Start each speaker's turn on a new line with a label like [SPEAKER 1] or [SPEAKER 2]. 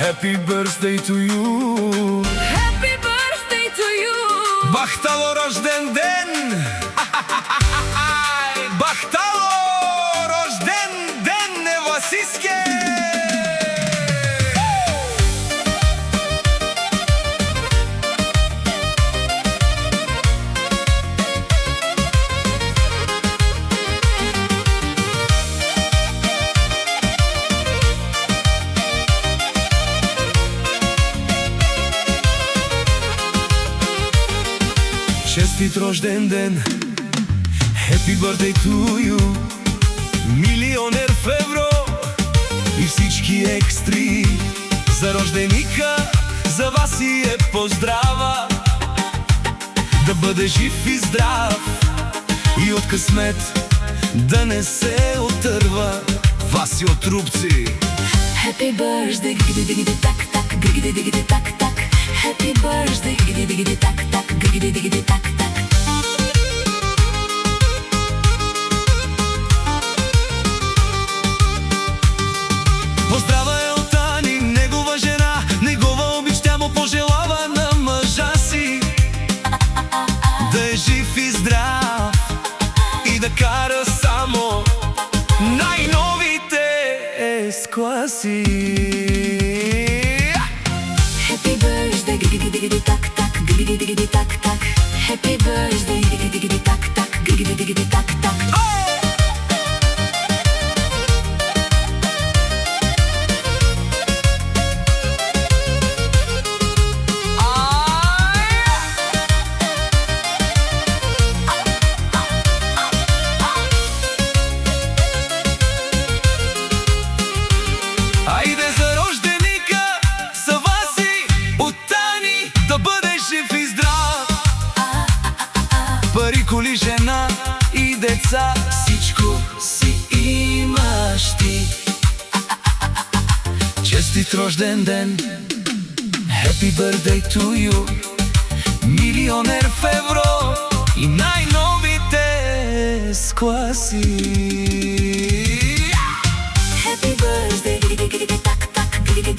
[SPEAKER 1] Happy birthday to you.
[SPEAKER 2] Happy birthday to you.
[SPEAKER 1] Бахтало рожден ден. Бахтало рожден ден Невасиске. Честит рожден ден, Happy birthday to you. Милионер в евро и всички екстри. За рожденика, за вас и е поздрава. Да бъде жив и здрав и от късмет да не се отърва. Вас и от трубци.
[SPEAKER 2] Happy birthday, гиди так так, гиди так так. Happy birthday, гиди так так, гиди так так.
[SPEAKER 1] Поздравя е от Ани, негова жена, негова обич тя му пожелава на мъжа си. Да е жив и здрав и да кара само най-новите S-класи.
[SPEAKER 2] Happy birthday, gidi tak tak, gidi tak tak. Happy birthday, gidi tak tak, gidi tak tak.
[SPEAKER 1] Айде за рожденика, за вас и от Ани, да бъде жив и здрав. Пари, коли, жена и деца, всичко си имаш ти. Честит рожден ден, Happy birthday to you. Милионер в евро и най-новите S-класи.
[SPEAKER 2] Happy birthday, gidi tak tak, gidi